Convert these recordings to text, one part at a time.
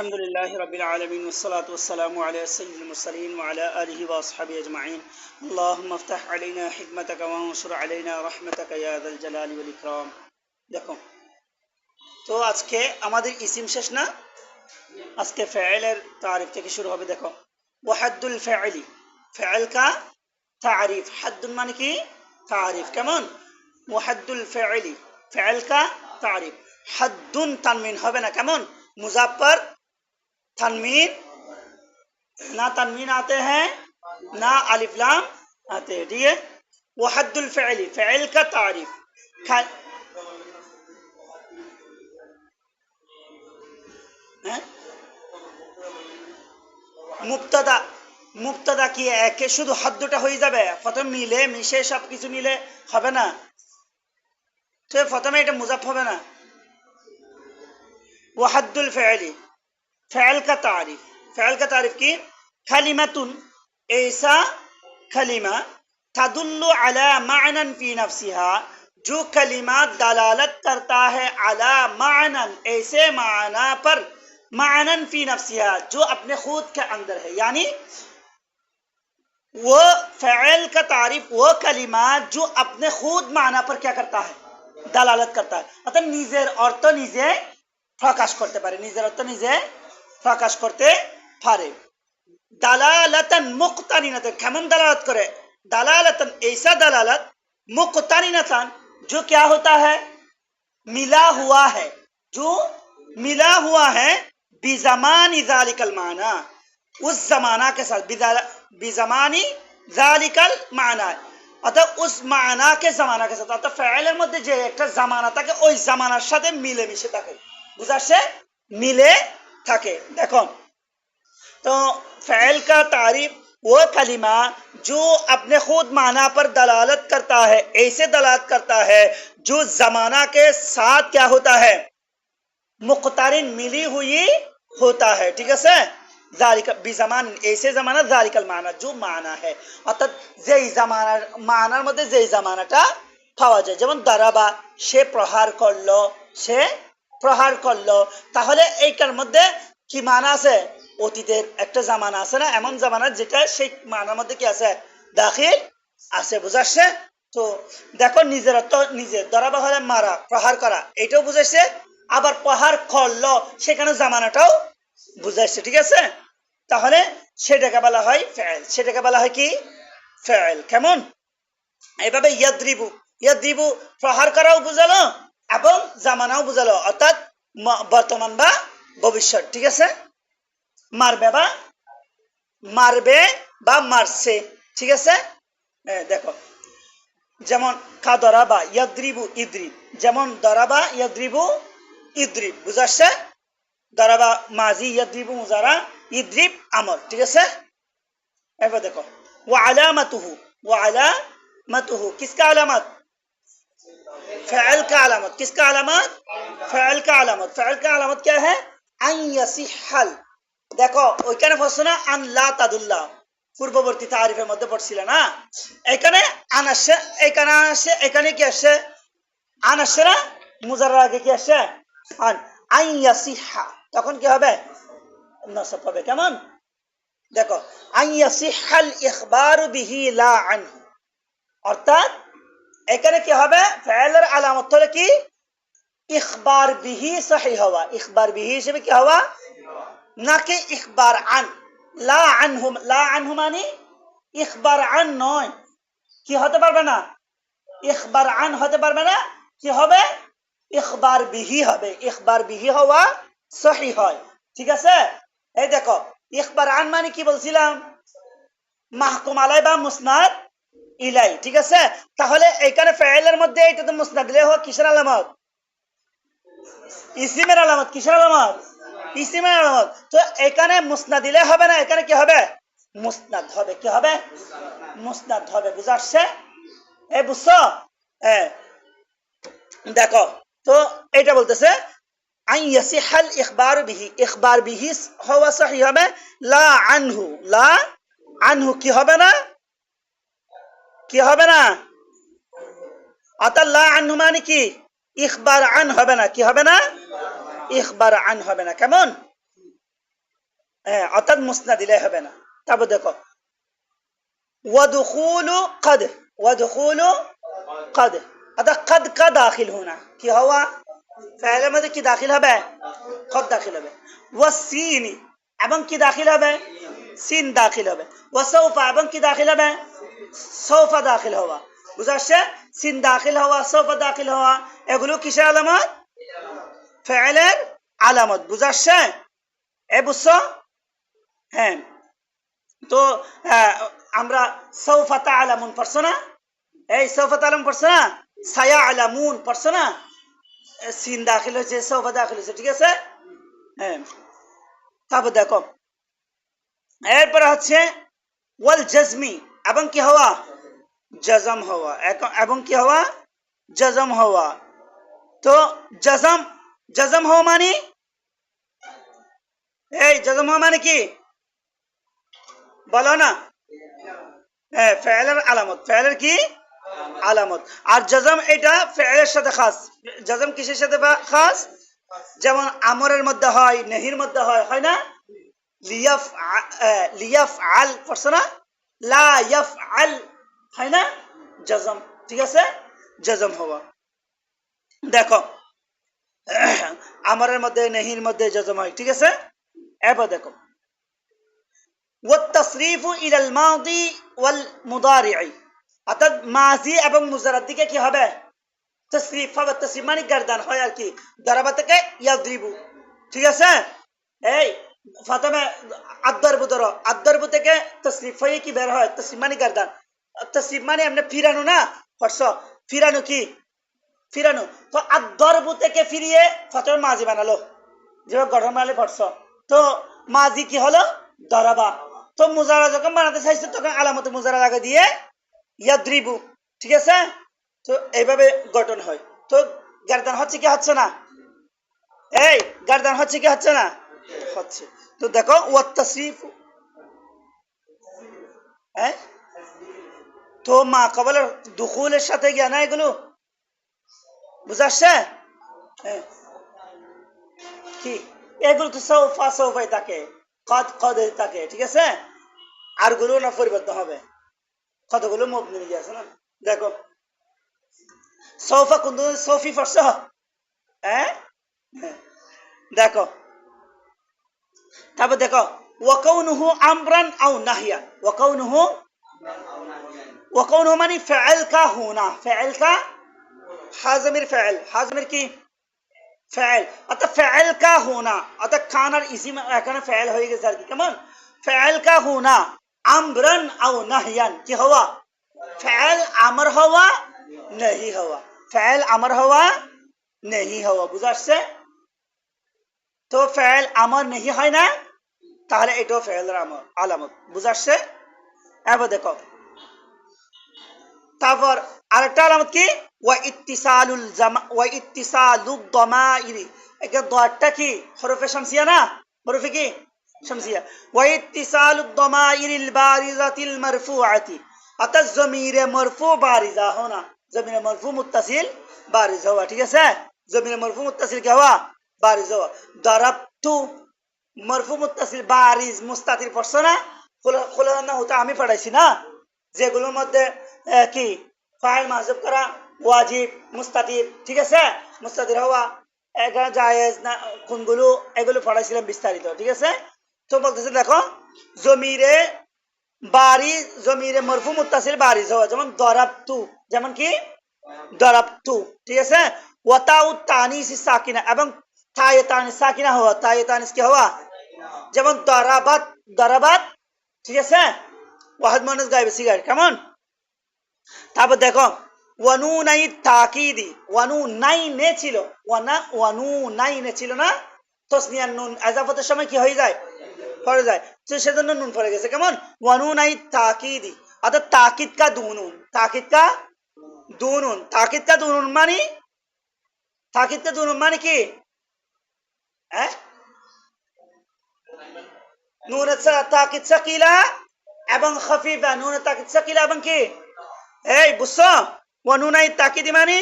الحمد لله رب العالمين والصلاة والسلام على سيد المرسلين وعلى آله وأصحابه أجمعين. اللهم افتح علينا حكمتك وانشر علينا رحمتك يا ذا الجلال والإكرام. দেখো তো আজকে আমাদের ইসিম শেষ না, আজকে ফাইলের তারিফ থেকে শুরু হবে। দেখো ওয়াহাদুল ফাইলি, ফাইল का तारीफ, हद्दुन माने की तारीफ, কেমন ওয়াহাদুল ফাইলি ফাইল का तारीफ, हद्दुन তানমিন হবে না, কেমন मुज़ाफ पर तनवीन ना, तनवीन आते हैं ना अलिफ लाम आते हैं, ठीक है। वहद्दुल फ़िअली, फ़िअल का तारीफ, মুবতাদা, মুবতাদা কি একে শুধু হাদ্দুটা হয়ে যাবে, প্রথম মিলে মিশে সব কিছু মিলে হবে না, তো প্রথমে এটা মুজাফ হবে না। वहद्दुल फ़िअली, फ़िअल का तारीफ, फ़िअल का तारीफ की कलिमतुन, ऐसा कलिमा तदुल्लु अला मानन फी नफ्सिहा, जो कलिमा दलालत करता है अला मानन, ऐसे माना पर, मानन फी नफ्सिहा जो अपने खुद के अंदर है, यानी वो फ़िअल का तारीफ वो कलिमा जो अपने खुद माना पर क्या करता है, दलालत करता है, अर्थात निजेर अर्थ निजे প্রকাশ করতে পারে, নিজের অর্থ নিজে প্রকাশ করতে পারে। দালালাতান মুক্তারিনাতান, কেমন দালালত করে, দালালাতান ऐसा दलालत, मुक्तारिनातान जो क्या होता है, मिला हुआ है, जो मिला हुआ है बिज़मानी ज़ालिकल माना, उस जमाना के साथ, बिज़मानी ज़ालिकल माना, অর্থাৎ उस माना के जमाना के साथ, অর্থাৎ ফাইলের মধ্যে যে একটা জামানা থাকে ওই জামানার সাথে মিলে মিশে থাকে, बुझाচ্ছে मिले থাকে। देखो तो फ़िअल का तारीफ वो कलिमा जो अपने खुद माना पर दलालत करता है, ऐसे दलालत करता है जो जमाना के साथ क्या होता है, मुक़्तारिन मिली हुई होता है, ठीक है। ज़ालिका बिज़मान, ऐसे जमाना ज़ालिकल माना जो माना है, অর্থাৎ যেই জামানার মানার মধ্যে যেই জামানাটা পাওয়া যায়, যেমন দারাবা সে প্রহার করলো, সে প্রহার করলো, তাহলে এইটার মধ্যে কি মানা আছে, অতীতের একটা জামানা আছে না, এমন জামানা যেটা সেই মানার মধ্যে কি আছে, দাখিল আছে, বুঝাচ্ছে। তো দেখো নিজের অর্থ নিজে, দরাবা হলে মারা, প্রহার করা, এটাও বুঝাইছে, আবার প্রহার করলো সেখানে জামানাটাও বুঝাইছে, ঠিক আছে। তাহলে সেটাকে বলা হয় ফাইল, সেটাকে বলা হয় কি ফাইল, কেমন এইভাবে ইয়াদরিবু, ইয়াদরিবু প্রহার করাও বুঝালো এবং জামানাও বুঝালো, অর্থাৎ বর্তমান বা ভবিষ্যৎ, ঠিক আছে। মারবে বা মারছে, ঠিক আছে। দেখো যেমন কা দরাবা ইয়াদরিবু ইদরিব, যেমন দরাবা ইয়াদরিবু ইদরিব, বুঝাচ্ছে দরাবা মাজি, ইয়াদরিবু মুজারা, ইদরিব আমর, ঠিক আছে। এবার দেখো ওয়া আলামাতুহু, ওয়া আলামাতুহু কিসকা আলামত, फ़िअल का अलामत, किसका अलामत, फ़िअल का अलामत, फ़िअल का अलामत क्या है, अन यसिहल, देखो ওইখানে পড়ছো না আন লা তাদুল্লাহ, পূর্ববর্তী তারিফের মধ্যে পড়ছিল না, এখানে আন আসছে, এখানে আসছে, এখানে কি আসছে, আন আসছে না, মুজাররার আগে কি আসছে আন, আন ইয়াসিহা, তখন কি হবে, নসব হবে, কেমন দেখো আন ইয়াসিহাল ইখবারু বিহি লা আনহু, অর্থাৎ এখানে কি হবে, ফাইলের আলামত হলো কি ইখবার বিহি সহি হওয়া, ইখবার বিহি হিসেবে কি হওয়া, নাকি ইখবার আন, লা আনহু, লা আনহু মানে ইখবার আন নয়, কি হতে পারবে না, ইখবার আন হতে পারবে না, কি হবে, ইখবার বিহি হবে, ইখবার বিহি হওয়া সহি হয়, ঠিক আছে। এই দেখো ইখবার আন মানে কি বলছিলাম, মাহকুম আলাই বা মুসনাদ ইলাই, ঠিক আছে। তাহলে এখানে ফাইলের মধ্যে এটা তো মুসনাদ ইলাই হওয়া কিসের আলামত, ইসিমের আলামত, কিসের আলামত, ইসিমের আলামত। তো এখানে মুসনাদ ইলাই হবে না, এখানে কি হবে, মুসনাদ হবে, কি হবে, মুসনাদ হবে, বুঝাচ্ছে, এই বুঝছো। দেখো তো এটা বলতেছে আন ইয়াসিহাল ইখবার বিহি, ইখবার বিহি হওয়া সহি হবে, লা আনহু, লা আনহু কি হবে না, কি হবে না, অর্থাৎ লা আনহু মানে কি ইখবার আন হবে না, কি হবে না, ইখবার আন হবে না, কেমন অর্থাৎ মুসনা দিলে হবে না। তারপর দেখো ওয়াদখুলু কদ, ওয়াদখুলু কদ, অর্থাৎ কদ কা দাখিল হোনা কি হওয়া, ফাইলের মধ্যে কি দাখিল হবে, কদ দাখিল হবে। ওয়াসিনি এবং কি দাখিল হবে, সিন দাখিল হবে। ওয়াসাউফা এবং কি দাখিল হবে, সৌফা দাখিল হওয়া। বুঝা আসছে? সিন দাখিল হওয়া, সৌফা দাখিল হওয়া, এগুলো কিসের আলামত, ফাইলের আলামত। বুঝা আসছে? বুঝছো? হ্যাঁ। তো আমরা সৌফা তা'লামুন পড়ছো না, এই সৌফা তা'লামুন পড়ছো না, সায়া'লামুন পড়ছো না, সিন দাখিল হয়েছে, সৌফা দাখিল হয়েছে, ঠিক আছে? হ্যাঁ। তারপর দেখো এরপরে হচ্ছে ওয়াল জাজমি এবং কি হওয়া, জজম হওয়া, এবং কি হওয়া, জজম হওয়া। তো জজম, জজম হওয়া মানে, এই জজম হওয়া মানে কি বলো না, ফেলের আলামত, ফেলের কি আলামত। আর জজম এটা ফেলের সাথে খাস। জজম কিসের সাথে খাস, যেমন আমরের মধ্যে হয়, নেহির মধ্যে হয়, হয় না, লিয়াফ লিয়াফ আল পড়ছো না, লা ইয়াফ আল, হয় না, জজম, ঠিক আছে, জজম হওয়া। দেখো আমরের মধ্যে নেহির মধ্যে জজম হয়, ঠিক আছে। এরপর দেখো والتصريف إلى الماضي والمضارع, অর্থাৎ মাজি এবং মুজারার দিকে কি হবে, তসরিফ হবে। তসরিফ মানে গর্দান হয় আর কি, দরাবা থেকে ইয়াদরিবু, ঠিক আছে। এই প্রথমে আদরবু ধরো, আদরবু থেকে তসরিফ হয়ে কি বের হয়, তসরিফ মানে গর্দান। তসরিফ মানে এমনি ফিরানো না, পড়ছো, ফিরানো কি, ফিরানো। তো আদরবু থেকে ফিরিয়ে প্রথমে মাজি বানালো, যেভাবে গঠন বানালে পড়ছো। তো মাজি কি হলো, দরাবা। তো মুজারা যখন বানাতে চাইছে তখন আলামত মুজারা লাগা দিয়ে ইয়াদরিবু, ঠিক আছে। তো এইভাবে গঠন হয়। তো গার্দান হচ্ছে কি হচ্ছে না, এই গার্দান হচ্ছে কি হচ্ছে না, হচ্ছে। তো দেখো ওয়াত তাসরিফ, তো মা কবলের দুখুলের সাথে গিয়া না এগুলো, বুঝা আসছে? কি এগুলো তো সৌফা সৌফাই থাকে, কদ কদে থাকে, ঠিক আছে। আর গুলো না পরিবর্তন হবে, কতগুলো মবনি নিয়ে আছে না। দেখো সৌফা কোন সৌফি পড়ছ, দেখো তারপর দেখো ওয়াকাউনুহু আমরান আও নাহিয়া, ওয়াকাউনুহু, ওয়াকাউনুহু মানে ফাইল কা হুনা, ফাইল কা হাজমির ফাইল, হাজমির কি ফাইল, অর্থাৎ ফাইল কা হুনা, অর্থাৎ খানার ইসিম এখানে ফাইল হয়ে গেছে আর কি। কেমন, ফাইল কা হুনা আমরান আও নাহিয়ান কি হওয়া, ফাইল আমর হওয়া, নেহি হওয়া, ফাইল আমর হওয়া, নেহি হওয়া। বুঝা আসছে? তো ফাইল আমর নেহি হয় না, তাহলে এটাও ফাইলের আমর আলামত। বুঝা আসছে? এবার দেখো তারপর আরেকটা আলামত কি, ওয়া ইত্তিসালুল জামা, ওয়া ইত্তিসালুদ দামাইরি, এটা দোয়াটা কি হরফে শামসিয়া না, হরফে কি শামসিয়া। ওয়া ইত্তিসালুদ দামাইরিল বারিজাতিল মারফুআতি, অর্থাৎ জমিরে মরফু বারিজা হোনা, জমিরে মরফু মুত্তাসিল বারিজ হওয়া, ঠিক আছে। জমিরে মরফু মুত্তাসিল কি হওয়া, বারিজ হওয়া। দারাবতু মরফু মুত্তাসিল বারিজ মুস্তাতির পড়ছো না, খোলা না হতো আমি পড়াইছি না, যেগুলোর মধ্যে কি ফাইল মাহজুব করা ওয়াজিব মুস্তাতির, ঠিক আছে, মুস্তাতির হওয়া, এখানে জায়েজ না কোনগুলো, এগুলো পড়াইছিলাম বিস্তারিত, ঠিক আছে। তো বলতেছে দেখো জমিরে বারি, জমিরে মরফু মুত্তাসিল বারিজ হওয়া, যেমন দরাবতু, যেমন কি দরাবতু, ঠিক আছে। ওয়াতাউ তানিস সাকিনা, এবং তায়ে তানিস সাকিনা হওয়া, তায়ে তানিস কি হওয়া, যেমন দরাবাত, দরাবাত, ঠিক আছে। ওয়াহিদ মুয়ান্নাস গায়েবে সিগার, কেমন। তারপর দেখো ওয়ানু নাই তাকিদি, ওয়ানু নাই নে ছিল, ওয়ানু নাই নে ছিল না, তসনিয়ার নুন আযাফতের সময় কি হয়ে যায়, পড়ে যায়, তো সেজন্য নুন পড়ে গেছে। কেমন, ওয়ানু নাই তাকিদি, অর্থাৎ তাকিদ কা দুনুন, তাকিদ কা দুনুন, তাকিদ কা দুনুন মানে, তাকিদ কা দুনুন মানে কি, নুন তাকিদ সাকিলা এবং খাফিফা, নুন তাকিদ সাকিলা এবং কি, এই বুঝছো, ওয়ানুনাই তাকিদি মানে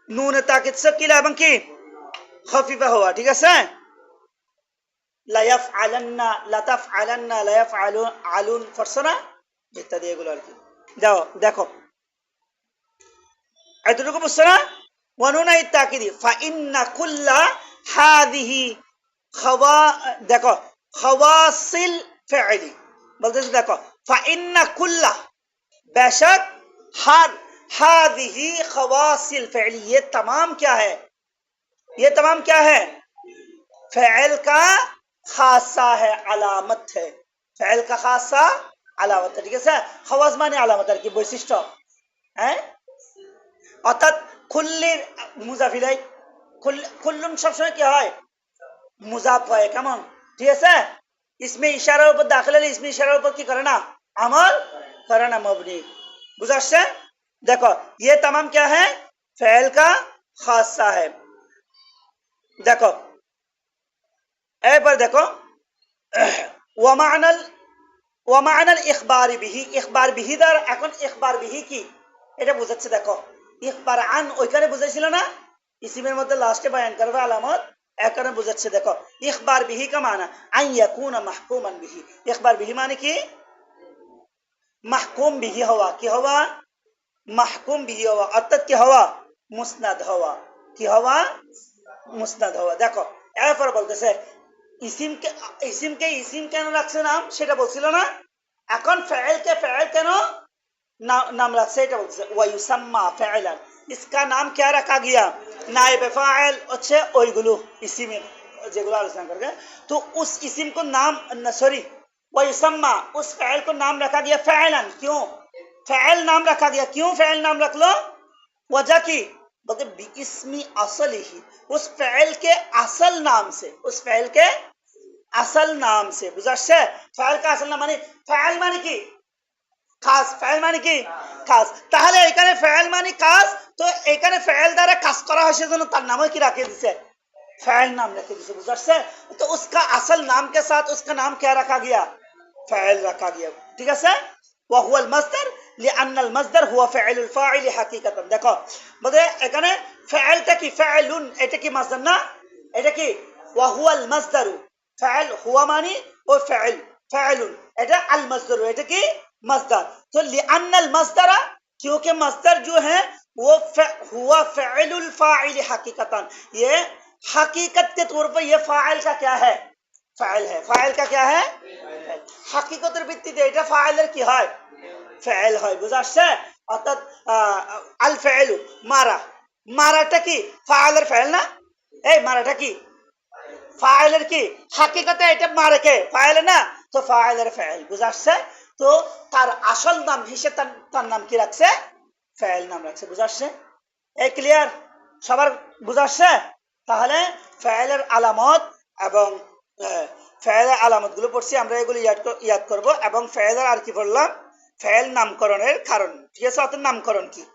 নুন তাকিদ সাকিলা এবং কি খাফিফা হওয়া, ঠিক আছে। লায়াফআলান্না লাতাফআলান্না লায়াফআলুন আলুন পড়ছো না ইত্যাদি এগুলো আর কি। যাও দেখো এতটুকু বুঝছো না? ওয়ানুনা ইত্তাকিদি ফাইন্না কুল্লা হাদিহি খাওয়া দেখো খাওয়াসিল ফেলি বলতেছে দেখো ফাইন্না কুল্লা बेशक हर हादिही खवासिल फ़िअली ये तमाम क्या है? ये तमाम क्या है? फ़िअल का खासा है, अलामत है। फ़िअल का खासा अलामत है, ঠিক আছে? खवास মানে আলামত আর কি, বৈশিষ্ট্য। হ্যাঁ, অর্থাৎ কুল্লির মুজাফ ইলাই কুল্লুন সবসময় কি হয়? মুজাফ হয়, কেমন? ঠিক আছে? ইসমে ইশারার উপর দাখিল হলে ইসমে ইশারার উপর কি করে না? আমল करे ना मबनी। बुझा? देखो ये तमाम क्या है? फ़ेल का खासा है। देखो ए पर देखो ওয়ামানাল ইখবার বিহি ইখবার বিহি দ্বার এখন ইখবার বিহি কি এটা বুঝাচ্ছে। দেখো ইখবার আন ওইখানে বুঝাইছিল না ইসিমের মধ্যে লাস্টে বয়ান করবে আলামত, এখানে বুঝাচ্ছে। দেখো ইখবার বিহি কা মানা আন ইয়াকুনা মাহকুমান বিহি। ইখবার বিহি মানে কি? মাহকুম বিহি হওয়া। কি হওয়া? মাহকুম বিহি হওয়া, অর্থাৎ কি হওয়া? মুসনাদ হওয়া। কি হওয়া? মুসনাদ হওয়া। দেখো এরপর বলতেছে ইসিমকে ইসিম কেন রাখছে নাম, সেটা বলছিল না। এখন ফেলকে ফেল কেন নাম রাখছে এটা বলতেছে। ওয়ায়ুসাম্মা ফাইলান, इसका नाम क्या रखा गया? नाइब फाइल হচ্ছে ওইগুলো ইসিমের যেগুলো আলোচনা করবে। তো उस इसिम को नाम सॉरी वयुसम्मा उस फ़ैल को नाम रखा गया फ़ैलन। क्यों फ़ैल नाम रखा गया? क्यों फ़ैल नाम रख लो? वजह की बोलते बिस्मी असल ही, उस फ़ैल के असल नाम से, उस फ़ैल के असल नाम से। बुझाচ্ছে? फ़ैल का असल नाम माने फ़ैल माने কি? খাস। फ़ैल माने কি? খাস। তাহলে এখানে फ़ैल माने খাস, তো এখানে फ़ैल দ্বারা খাস করা হয় সেজন্য তার নামও কি রাখে দিয়েছে? फ़ैल नाम रखे जिसे। बुझाচ্ছে? तो उसका असल नाम के साथ उसका नाम क्या रखा गया? फ़ैल रखा गया। ठीक है? वहुवा मस्दर लिअन्नल मस्दर हुआ फ़िअलुल फ़ाइल हकीकतन। देखो বলে এখানে फ़ैलটা কি? फ़िअलुन এটা কি মসদার না? এটা কি? ওয়াহুয়াল মসদারু। फ़ैल हुआ मानी वो फ़िअल, फ़िअलुन এটা अल मस्दर, এটা কি? मस्दर। तो लिअन्नल मस्दर, क्योंकि मस्दर जो है वो हुआ फ़िअलुल फ़ाइल हकीकतन, ये हकीकत के तौर पर ये फ़ाइल का क्या है? फ़ाइल है। फ़ाइल का क्या है? হাকিকতের ভিত্তিতে এটা ফাইলের কি হয়? ফাইল হয়। বুঝাচ্ছে? অর্থাৎ আল ফাইলু মারা, মারাটা কি ফাইলের ফাইল না? এই মারাটা কি ফাইলের কি? হাকিকতে এটা মারে কে? ফাইল না, তো ফাইলের ফাইল। বুঝাচ্ছে? তো তার আসল নাম হিসেবে তার নাম কি রাখছে? ফাইল নাম রাখছে। বুঝাচ্ছে? এই ক্লিয়ার? সবার বুঝাচ্ছে? তাহলে ফাইলের আলামত এবং ফেলের আলামতগুলো পড়ছি আমরা, এগুলো ইয়াদ করব। এবং ফেলের আর কি পড়লাম? ফেল নামকরণের কারণ। ঠিক আছে? অর্থাৎ নামকরণ কি?